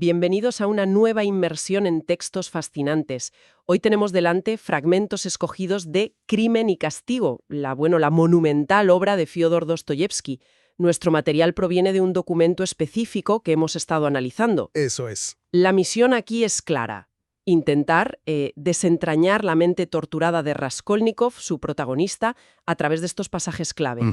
Bienvenidos a una nueva inmersión en textos fascinantes. Hoy tenemos delante fragmentos escogidos de Crimen y Castigo, la monumental obra de Fyodor Dostoyevsky. Nuestro material proviene de un documento específico que hemos estado analizando. Eso es. La misión aquí es clara: intentar desentrañar la mente torturada de Raskolnikov, su protagonista, a través de estos pasajes clave.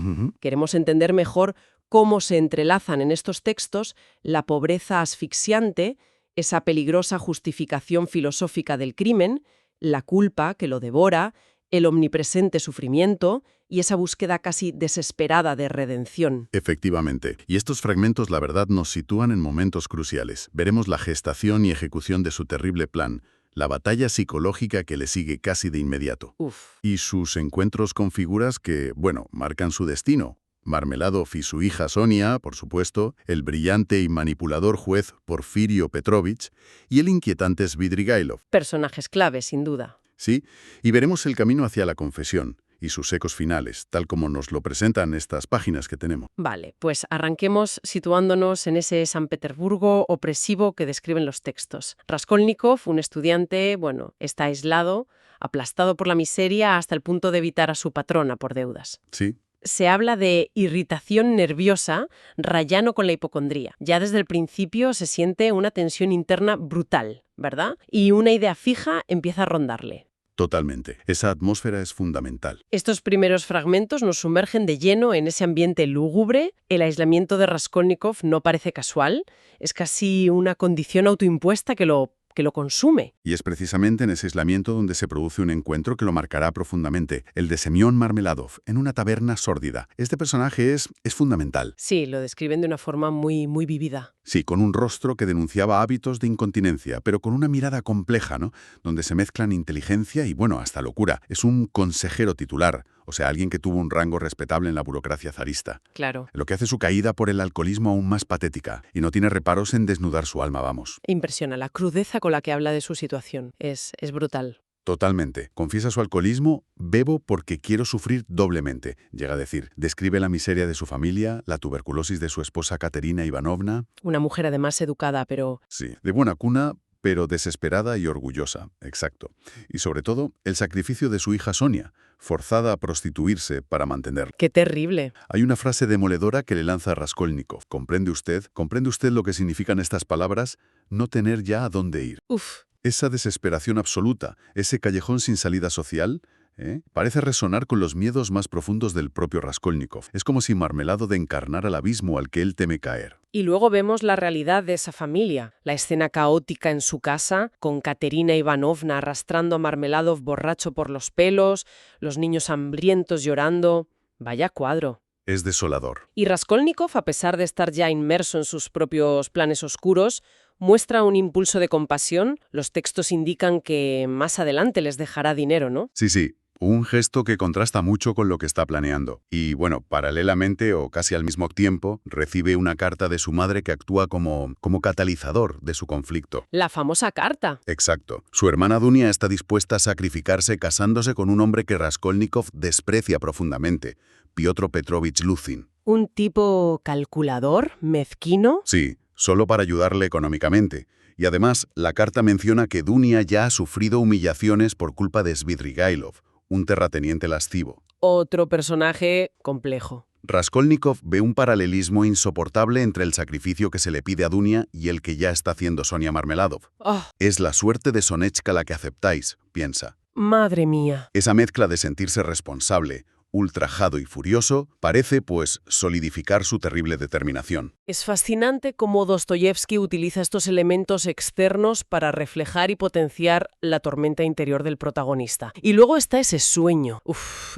Queremos entender mejor cómo se entrelazan en estos textos la pobreza asfixiante, esa peligrosa justificación filosófica del crimen, la culpa que lo devora, el omnipresente sufrimiento y esa búsqueda casi desesperada de redención. Efectivamente. Y estos fragmentos, la verdad, nos sitúan en momentos cruciales. Veremos la gestación y ejecución de su terrible plan, la batalla psicológica que le sigue casi de inmediato. Y sus encuentros con figuras que, marcan su destino. Marmeladov y su hija Sonia, por supuesto, el brillante y manipulador juez Porfirio Petrovich y el inquietante Svidrigailov. Personajes clave, sin duda. Sí, y veremos el camino hacia la confesión y sus ecos finales, tal como nos lo presentan estas páginas que tenemos. Vale, pues arranquemos situándonos en ese San Petersburgo opresivo que describen los textos. Raskolnikov, un estudiante, está aislado, aplastado por la miseria hasta el punto de evitar a su patrona por deudas. Sí. Se habla de irritación nerviosa rayano con la hipocondría. Ya desde el principio se siente una tensión interna brutal, ¿verdad? Y una idea fija empieza a rondarle. Totalmente. Esa atmósfera es fundamental. Estos primeros fragmentos nos sumergen de lleno en ese ambiente lúgubre. El aislamiento de Raskolnikov no parece casual, es casi una condición autoimpuesta que lo consume. Y es precisamente en ese aislamiento donde se produce un encuentro que lo marcará profundamente, el de Semyon Marmeladov, en una taberna sórdida. Este personaje es fundamental. Sí, lo describen de una forma muy, muy vívida. Sí, con un rostro que denunciaba hábitos de incontinencia, pero con una mirada compleja, ¿no? Donde se mezclan inteligencia y, hasta locura. Es un consejero titular, o sea, alguien que tuvo un rango respetable en la burocracia zarista. Claro. Lo que hace su caída por el alcoholismo aún más patética, y no tiene reparos en desnudar su alma, vamos. Impresiona la crudeza con la que habla de su situación. Es brutal. Totalmente. Confiesa su alcoholismo: bebo porque quiero sufrir doblemente, llega a decir. Describe la miseria de su familia, la tuberculosis de su esposa Katerina Ivanovna. Una mujer además educada, pero... Sí, de buena cuna, pero desesperada y orgullosa, exacto. Y sobre todo, el sacrificio de su hija Sonia, forzada a prostituirse para mantenerla. ¡Qué terrible! Hay una frase demoledora que le lanza a Raskolnikov. ¿Comprende usted lo que significan estas palabras? No tener ya a dónde ir. Esa desesperación absoluta, ese callejón sin salida social, parece resonar con los miedos más profundos del propio Raskolnikov. Es como si Marmeladov encarnara el abismo al que él teme caer. Y luego vemos la realidad de esa familia, la escena caótica en su casa, con Katerina Ivanovna arrastrando a Marmeladov borracho por los pelos, los niños hambrientos llorando. Vaya cuadro. Es desolador. Y Raskolnikov, a pesar de estar ya inmerso en sus propios planes oscuros, muestra un impulso de compasión. Los textos indican que más adelante les dejará dinero, ¿no? Sí. Un gesto que contrasta mucho con lo que está planeando. Y paralelamente o casi al mismo tiempo, recibe una carta de su madre que actúa como catalizador de su conflicto. La famosa carta. Exacto. Su hermana Dunia está dispuesta a sacrificarse casándose con un hombre que Raskolnikov desprecia profundamente, Piotr Petrovich Luzin. ¿Un tipo calculador, mezquino? Sí, solo para ayudarle económicamente. Y además, la carta menciona que Dunia ya ha sufrido humillaciones por culpa de Svidrigailov, un terrateniente lascivo. Otro personaje complejo. Raskolnikov ve un paralelismo insoportable entre el sacrificio que se le pide a Dunia y el que ya está haciendo Sonia Marmeladov. Es la suerte de Sonechka la que aceptáis, piensa. Madre mía. Esa mezcla de sentirse responsable, ultrajado y furioso, parece, solidificar su terrible determinación. Es fascinante cómo Dostoyevsky utiliza estos elementos externos para reflejar y potenciar la tormenta interior del protagonista. Y luego está ese sueño.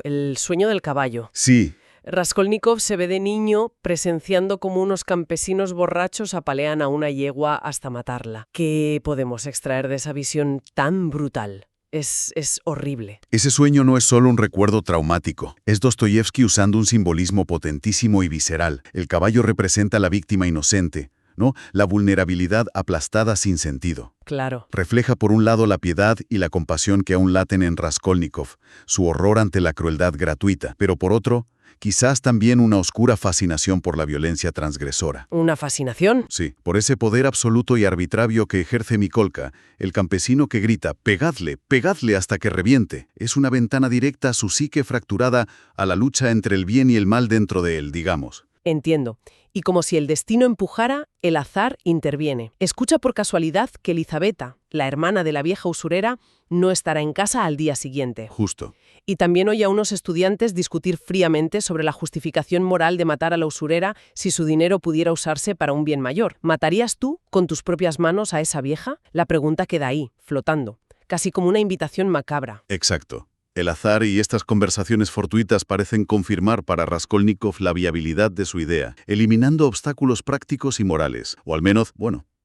El sueño del caballo. Sí. Raskolnikov se ve de niño presenciando cómo unos campesinos borrachos apalean a una yegua hasta matarla. ¿Qué podemos extraer de esa visión tan brutal? Es horrible. Ese sueño no es solo un recuerdo traumático. Es Dostoyevsky usando un simbolismo potentísimo y visceral. El caballo representa a la víctima inocente, ¿no? La vulnerabilidad aplastada sin sentido. Claro. Refleja por un lado la piedad y la compasión que aún laten en Raskolnikov, su horror ante la crueldad gratuita, pero por otro, Quizás también una oscura fascinación por la violencia transgresora. ¿Una fascinación? Sí, por ese poder absoluto y arbitrario que ejerce Mikolka, el campesino que grita, pegadle, pegadle hasta que reviente. Es una ventana directa a su psique fracturada, a la lucha entre el bien y el mal dentro de él, digamos. Entiendo. Y como si el destino empujara, el azar interviene. Escucha por casualidad que Elizabeta, la hermana de la vieja usurera, no estará en casa al día siguiente. Justo. Y también oye a unos estudiantes discutir fríamente sobre la justificación moral de matar a la usurera si su dinero pudiera usarse para un bien mayor. ¿Matarías tú, con tus propias manos, a esa vieja? La pregunta queda ahí, flotando, casi como una invitación macabra. Exacto. El azar y estas conversaciones fortuitas parecen confirmar para Raskolnikov la viabilidad de su idea, eliminando obstáculos prácticos y morales, o al menos,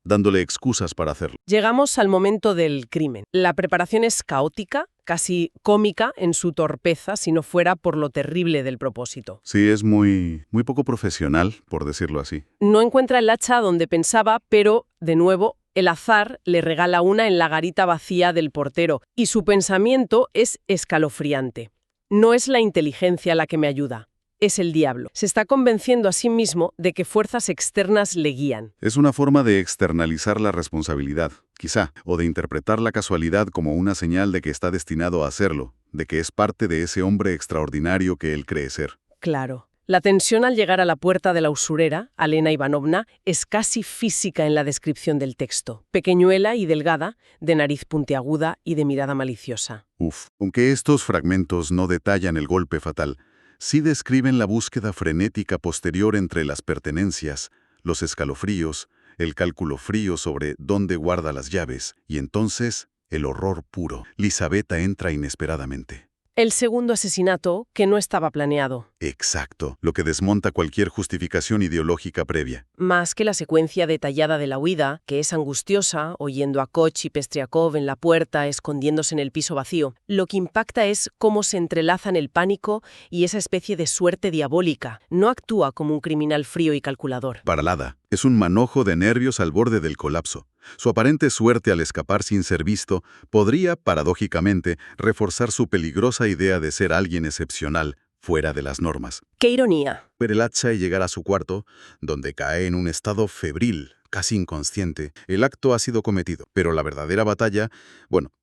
dándole excusas para hacerlo. Llegamos al momento del crimen. La preparación es caótica, casi cómica en su torpeza, si no fuera por lo terrible del propósito. Sí, es muy poco profesional, por decirlo así. No encuentra el hacha donde pensaba, pero, de nuevo, el azar le regala una en la garita vacía del portero, y su pensamiento es escalofriante. No es la inteligencia la que me ayuda, es el diablo. Se está convenciendo a sí mismo de que fuerzas externas le guían. Es una forma de externalizar la responsabilidad, quizá, o de interpretar la casualidad como una señal de que está destinado a hacerlo, de que es parte de ese hombre extraordinario que él cree ser. Claro. La tensión al llegar a la puerta de la usurera, Alena Ivanovna, es casi física en la descripción del texto. Pequeñuela y delgada, de nariz puntiaguda y de mirada maliciosa. Aunque estos fragmentos no detallan el golpe fatal, sí describen la búsqueda frenética posterior entre las pertenencias, los escalofríos, el cálculo frío sobre dónde guarda las llaves, y entonces el horror puro. Lizaveta entra inesperadamente. El segundo asesinato que no estaba planeado. Exacto, lo que desmonta cualquier justificación ideológica previa. Más que la secuencia detallada de la huida, que es angustiosa, oyendo a Koch y Pestriakov en la puerta, escondiéndose en el piso vacío, lo que impacta es cómo se entrelazan el pánico y esa especie de suerte diabólica. No actúa como un criminal frío y calculador. Para nada. Es un manojo de nervios al borde del colapso. Su aparente suerte al escapar sin ser visto podría, paradójicamente, reforzar su peligrosa idea de ser alguien excepcional, fuera de las normas. ¡Qué ironía! Ver el hacha y llegar a su cuarto, donde cae en un estado febril, casi inconsciente. El acto ha sido cometido, pero la verdadera batalla,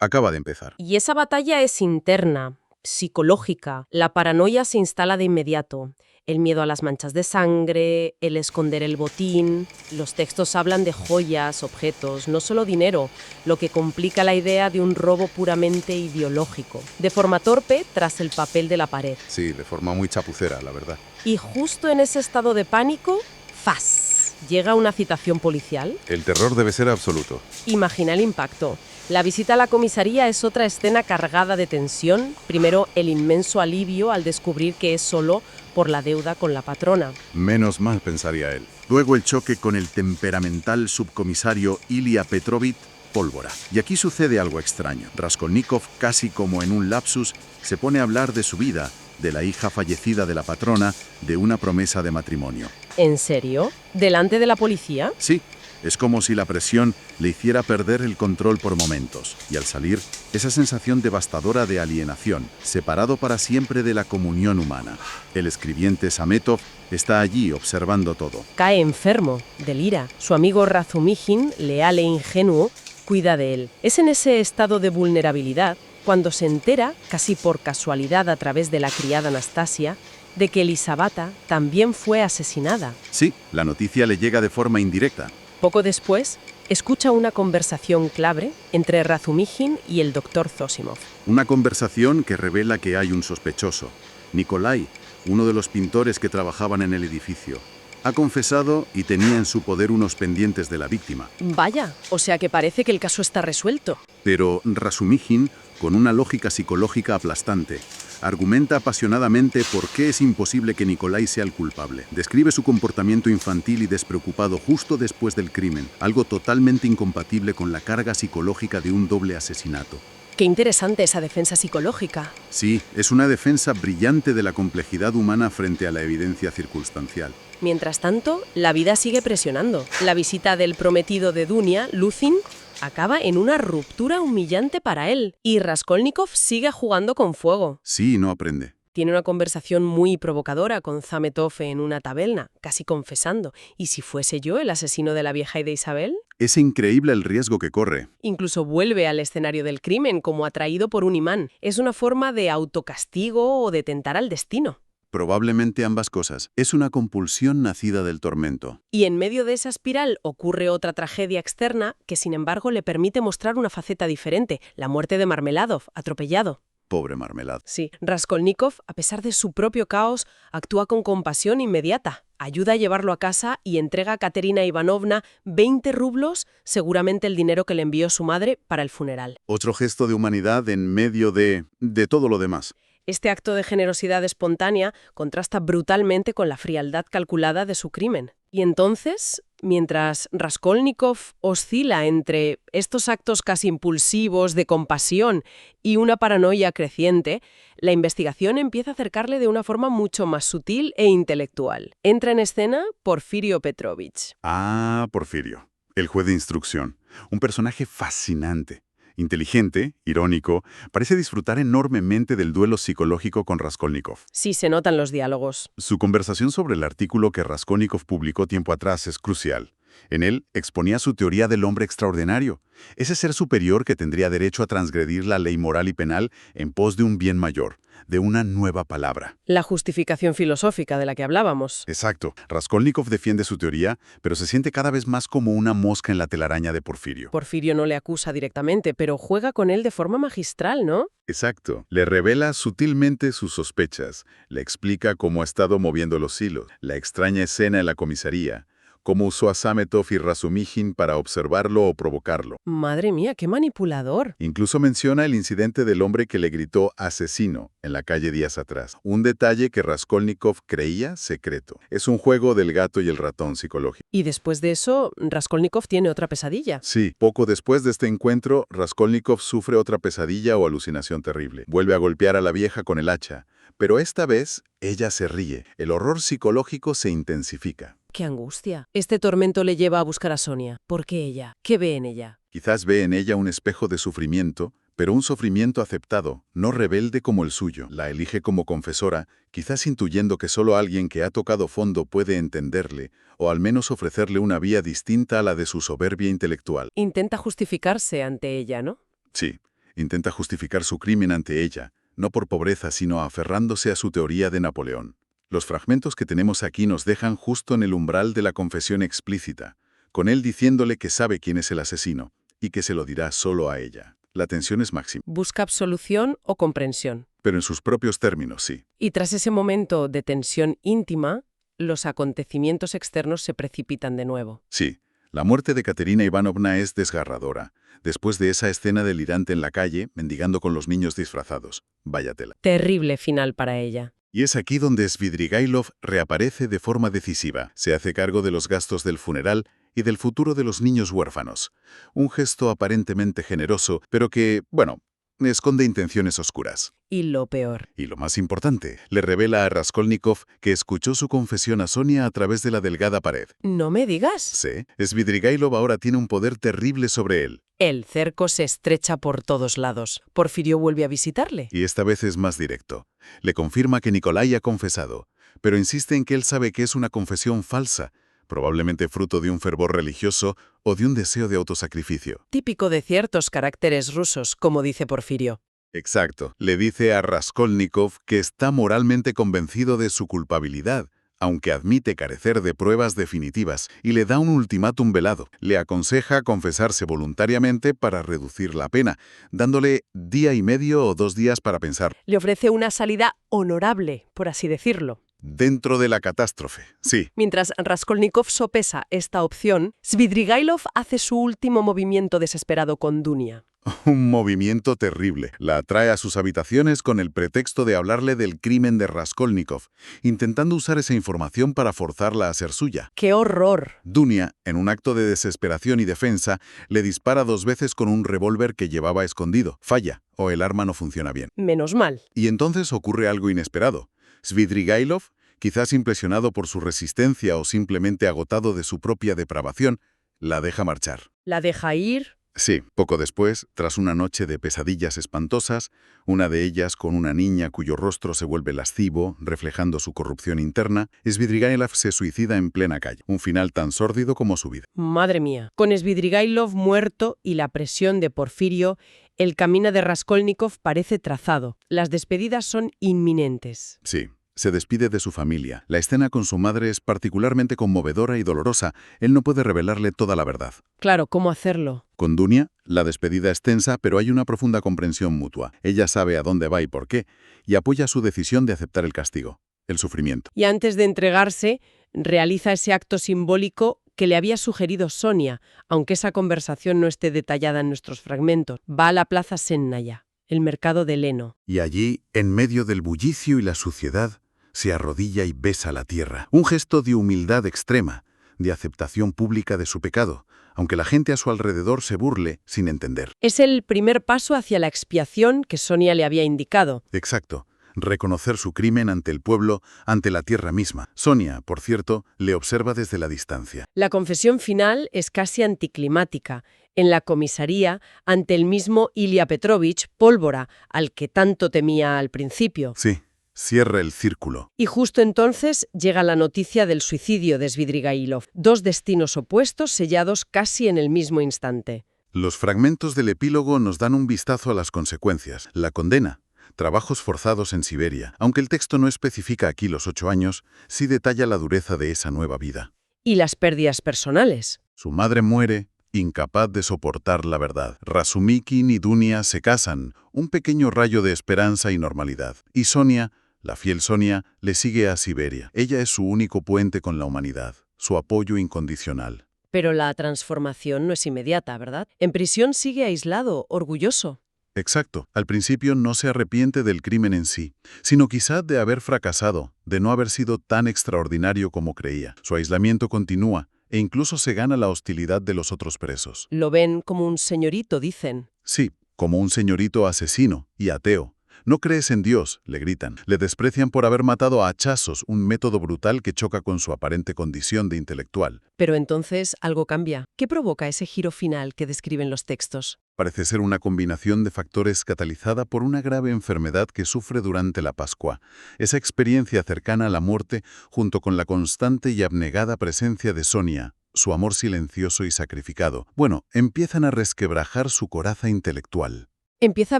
acaba de empezar. Y esa batalla es interna, psicológica. La paranoia se instala de inmediato. El miedo a las manchas de sangre, el esconder el botín. Los textos hablan de joyas, objetos, no solo dinero, lo que complica la idea de un robo puramente ideológico. De forma torpe, tras el papel de la pared. Sí, de forma muy chapucera, la verdad. Y justo en ese estado de pánico, ¡fas! Llega una citación policial. El terror debe ser absoluto. Imagina el impacto. La visita a la comisaría es otra escena cargada de tensión. Primero, el inmenso alivio al descubrir que es solo por la deuda con la patrona. Menos mal, pensaría él. Luego el choque con el temperamental subcomisario Ilya Petrovich Pólvora. Y aquí sucede algo extraño. Raskolnikov, casi como en un lapsus, se pone a hablar de su vida, de la hija fallecida de la patrona, de una promesa de matrimonio. ¿En serio? ¿Delante de la policía? Sí. Es como si la presión le hiciera perder el control por momentos, y al salir, esa sensación devastadora de alienación, separado para siempre de la comunión humana. El escribiente Sametov está allí observando todo. Cae enfermo, delira. Su amigo Razumijin, leal e ingenuo, cuida de él. Es en ese estado de vulnerabilidad cuando se entera, casi por casualidad a través de la criada Anastasia, de que Elizaveta también fue asesinada. Sí, la noticia le llega de forma indirecta. Poco después, escucha una conversación clave entre Razumijin y el Dr. Zosimov. Una conversación que revela que hay un sospechoso. Nikolai, uno de los pintores que trabajaban en el edificio, ha confesado y tenía en su poder unos pendientes de la víctima. Vaya, o sea que parece que el caso está resuelto. Pero Razumijin, con una lógica psicológica aplastante, argumenta apasionadamente por qué es imposible que Nikolai sea el culpable. Describe su comportamiento infantil y despreocupado justo después del crimen, algo totalmente incompatible con la carga psicológica de un doble asesinato. Qué interesante esa defensa psicológica. Sí, es una defensa brillante de la complejidad humana frente a la evidencia circunstancial. Mientras tanto, la vida sigue presionando. La visita del prometido de Dunia, Luzin, acaba en una ruptura humillante para él. Y Raskolnikov sigue jugando con fuego. Sí, no aprende. Tiene una conversación muy provocadora con Zametov en una taberna, casi confesando. ¿Y si fuese yo el asesino de la vieja y de Isabel? Es increíble el riesgo que corre. Incluso vuelve al escenario del crimen como atraído por un imán. Es una forma de autocastigo o de tentar al destino. Probablemente ambas cosas. Es una compulsión nacida del tormento. Y en medio de esa espiral ocurre otra tragedia externa que, sin embargo, le permite mostrar una faceta diferente, la muerte de Marmeladov, atropellado. Pobre Marmelad. Sí, Raskolnikov, a pesar de su propio caos, actúa con compasión inmediata. Ayuda a llevarlo a casa y entrega a Katerina Ivanovna 20 rublos, seguramente el dinero que le envió su madre, para el funeral. Otro gesto de humanidad en medio de todo lo demás. Este acto de generosidad espontánea contrasta brutalmente con la frialdad calculada de su crimen. Y entonces, mientras Raskolnikov oscila entre estos actos casi impulsivos de compasión y una paranoia creciente, la investigación empieza a acercarle de una forma mucho más sutil e intelectual. Entra en escena Porfirio Petrovich. Ah, Porfirio, el juez de instrucción. Un personaje fascinante. Inteligente, irónico, parece disfrutar enormemente del duelo psicológico con Raskolnikov. Sí, se notan los diálogos. Su conversación sobre el artículo que Raskolnikov publicó tiempo atrás es crucial. En él exponía su teoría del hombre extraordinario, ese ser superior que tendría derecho a transgredir la ley moral y penal en pos de un bien mayor, de una nueva palabra. La justificación filosófica de la que hablábamos. Exacto. Raskolnikov defiende su teoría, pero se siente cada vez más como una mosca en la telaraña de Porfirio. Porfirio no le acusa directamente, pero juega con él de forma magistral, ¿no? Exacto. Le revela sutilmente sus sospechas, le explica cómo ha estado moviendo los hilos, la extraña escena en la comisaría, cómo usó a Zametov y Razumijin para observarlo o provocarlo. Madre mía, qué manipulador. Incluso menciona el incidente del hombre que le gritó asesino en la calle días atrás. Un detalle que Raskolnikov creía secreto. Es un juego del gato y el ratón psicológico. Y después de eso, Raskolnikov tiene otra pesadilla. Sí, poco después de este encuentro, Raskolnikov sufre otra pesadilla o alucinación terrible. Vuelve a golpear a la vieja con el hacha. Pero esta vez, ella se ríe. El horror psicológico se intensifica. ¡Qué angustia! Este tormento le lleva a buscar a Sonia. ¿Por qué ella? ¿Qué ve en ella? Quizás ve en ella un espejo de sufrimiento, pero un sufrimiento aceptado, no rebelde como el suyo. La elige como confesora, quizás intuyendo que solo alguien que ha tocado fondo puede entenderle, o al menos ofrecerle una vía distinta a la de su soberbia intelectual. Intenta justificarse ante ella, ¿no? Sí, intenta justificar su crimen ante ella, no por pobreza, sino aferrándose a su teoría de Napoleón. Los fragmentos que tenemos aquí nos dejan justo en el umbral de la confesión explícita, con él diciéndole que sabe quién es el asesino y que se lo dirá solo a ella. La tensión es máxima. Busca absolución o comprensión. Pero en sus propios términos, sí. Y tras ese momento de tensión íntima, los acontecimientos externos se precipitan de nuevo. Sí, la muerte de Katerina Ivanovna es desgarradora, después de esa escena delirante en la calle, mendigando con los niños disfrazados. Vaya tela. Terrible final para ella. Y es aquí donde Svidrigailov reaparece de forma decisiva. Se hace cargo de los gastos del funeral y del futuro de los niños huérfanos. Un gesto aparentemente generoso, pero que, bueno, esconde intenciones oscuras. Y lo peor. Y lo más importante, le revela a Raskolnikov que escuchó su confesión a Sonia a través de la delgada pared. ¿No me digas? Sí, Svidrigailov ahora tiene un poder terrible sobre él. El cerco se estrecha por todos lados. Porfirio vuelve a visitarle. Y esta vez es más directo. Le confirma que Nikolai ha confesado, pero insiste en que él sabe que es una confesión falsa, probablemente fruto de un fervor religioso o de un deseo de autosacrificio. Típico de ciertos caracteres rusos, como dice Porfirio. Exacto. Le dice a Raskolnikov que está moralmente convencido de su culpabilidad, aunque admite carecer de pruebas definitivas, y le da un ultimátum velado. Le aconseja confesarse voluntariamente para reducir la pena, dándole día y medio o 2 días para pensar. Le ofrece una salida honorable, por así decirlo. Dentro de la catástrofe, sí. Mientras Raskolnikov sopesa esta opción, Svidrigailov hace su último movimiento desesperado con Dunia. Un movimiento terrible. La atrae a sus habitaciones con el pretexto de hablarle del crimen de Raskolnikov, intentando usar esa información para forzarla a ser suya. ¡Qué horror! Dunia, en un acto de desesperación y defensa, le dispara 2 veces con un revólver que llevaba escondido. Falla, o el arma no funciona bien. Menos mal. Y entonces ocurre algo inesperado. Svidrigailov, quizás impresionado por su resistencia o simplemente agotado de su propia depravación, la deja marchar. La deja ir Sí, poco después, tras una noche de pesadillas espantosas, una de ellas con una niña cuyo rostro se vuelve lascivo, reflejando su corrupción interna, Svidrigailov se suicida en plena calle. Un final tan sórdido como su vida. Madre mía. Con Svidrigailov muerto y la presión de Porfirio, el camino de Raskolnikov parece trazado. Las despedidas son inminentes. Sí. Se despide de su familia. La escena con su madre es particularmente conmovedora y dolorosa. Él no puede revelarle toda la verdad. Claro, ¿cómo hacerlo? Con Dunia, la despedida es tensa, pero hay una profunda comprensión mutua. Ella sabe a dónde va y por qué, y apoya su decisión de aceptar el castigo, el sufrimiento. Y antes de entregarse, realiza ese acto simbólico que le había sugerido Sonia, aunque esa conversación no esté detallada en nuestros fragmentos. Va a la plaza Sennaya, el mercado de Leno. Y allí, en medio del bullicio y la suciedad, se arrodilla y besa la tierra. Un gesto de humildad extrema, de aceptación pública de su pecado, aunque la gente a su alrededor se burle sin entender. Es el primer paso hacia la expiación que Sonia le había indicado. Exacto. Reconocer su crimen ante el pueblo, ante la tierra misma. Sonia, por cierto, le observa desde la distancia. La confesión final es casi anticlimática. En la comisaría, ante el mismo Ilya Petrovich, Pólvora, al que tanto temía al principio. Sí. Cierra el círculo. Y justo entonces llega la noticia del suicidio de Svidrigailov. Dos destinos opuestos sellados casi en el mismo instante. Los fragmentos del epílogo nos dan un vistazo a las consecuencias. La condena. Trabajos forzados en Siberia. Aunque el texto no especifica aquí los 8 años, sí detalla la dureza de esa nueva vida. Y las pérdidas personales. Su madre muere, incapaz de soportar la verdad. Razumikin y Dunia se casan, un pequeño rayo de esperanza y normalidad. Y Sonia, la fiel Sonia, le sigue a Siberia. Ella es su único puente con la humanidad, su apoyo incondicional. Pero la transformación no es inmediata, ¿verdad? En prisión sigue aislado, orgulloso. Exacto. Al principio no se arrepiente del crimen en sí, sino quizá de haber fracasado, de no haber sido tan extraordinario como creía. Su aislamiento continúa e incluso se gana la hostilidad de los otros presos. Lo ven como un señorito, dicen. Sí, como un señorito asesino y ateo. No crees en Dios, le gritan. Le desprecian por haber matado a hachazos, un método brutal que choca con su aparente condición de intelectual. Pero entonces algo cambia. ¿Qué provoca ese giro final que describen los textos? Parece ser una combinación de factores catalizada por una grave enfermedad que sufre durante la Pascua. Esa experiencia cercana a la muerte, junto con la constante y abnegada presencia de Sonia, su amor silencioso y sacrificado, empiezan a resquebrajar su coraza intelectual. Empieza a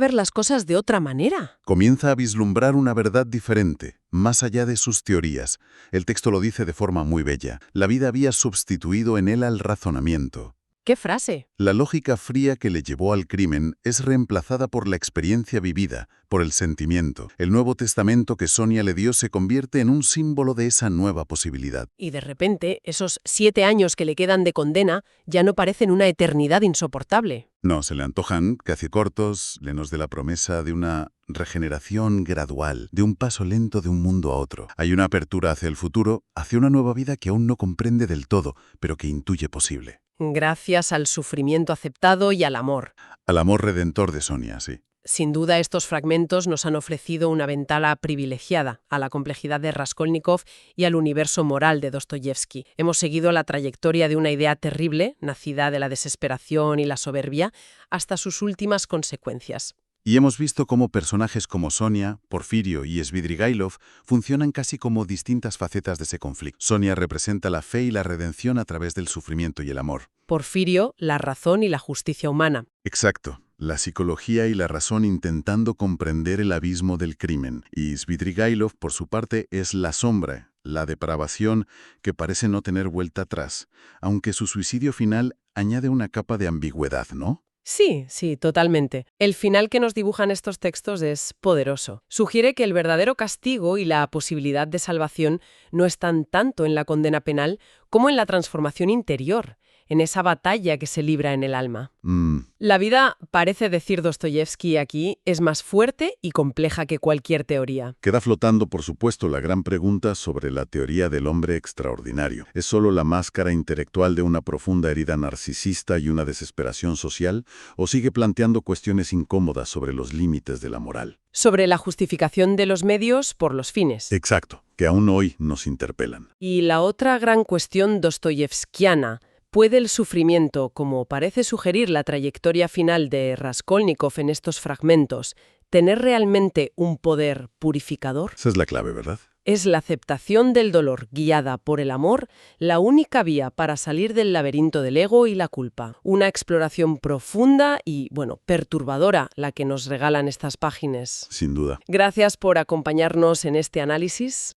ver las cosas de otra manera. Comienza a vislumbrar una verdad diferente, más allá de sus teorías. El texto lo dice de forma muy bella. La vida había sustituido en él al razonamiento. ¿Qué frase? La lógica fría que le llevó al crimen es reemplazada por la experiencia vivida, por el sentimiento. El Nuevo Testamento que Sonia le dio se convierte en un símbolo de esa nueva posibilidad. Y de repente, esos 7 años que le quedan de condena ya no parecen una eternidad insoportable. No, se le antojan casi cortos, llenos de la promesa de una regeneración gradual, de un paso lento de un mundo a otro. Hay una apertura hacia el futuro, hacia una nueva vida que aún no comprende del todo, pero que intuye posible. Gracias al sufrimiento aceptado y al amor. Al amor redentor de Sonia, sí. Sin duda, estos fragmentos nos han ofrecido una ventana privilegiada a la complejidad de Raskolnikov y al universo moral de Dostoyevsky. Hemos seguido la trayectoria de una idea terrible, nacida de la desesperación y la soberbia, hasta sus últimas consecuencias. Y hemos visto cómo personajes como Sonia, Porfirio y Svidrigailov funcionan casi como distintas facetas de ese conflicto. Sonia representa la fe y la redención a través del sufrimiento y el amor. Porfirio, la razón y la justicia humana. Exacto. La psicología y la razón intentando comprender el abismo del crimen. Y Svidrigailov, por su parte, es la sombra, la depravación que parece no tener vuelta atrás, aunque su suicidio final añade una capa de ambigüedad, ¿no? Sí, totalmente. El final que nos dibujan estos textos es poderoso. Sugiere que el verdadero castigo y la posibilidad de salvación no están tanto en la condena penal como en la transformación interior, en esa batalla que se libra en el alma. La vida, parece decir Dostoyevsky aquí, es más fuerte y compleja que cualquier teoría. Queda flotando, por supuesto, la gran pregunta sobre la teoría del hombre extraordinario. ¿Es solo la máscara intelectual de una profunda herida narcisista y una desesperación social? ¿O sigue planteando cuestiones incómodas sobre los límites de la moral? Sobre la justificación de los medios por los fines. Exacto, que aún hoy nos interpelan. Y la otra gran cuestión dostoyevskiana, ¿Puede el sufrimiento, como parece sugerir la trayectoria final de Raskolnikov en estos fragmentos, tener realmente un poder purificador? Esa es la clave, ¿verdad? ¿Es la aceptación del dolor guiada por el amor la única vía para salir del laberinto del ego y la culpa? Una exploración profunda y, perturbadora la que nos regalan estas páginas. Sin duda. Gracias por acompañarnos en este análisis.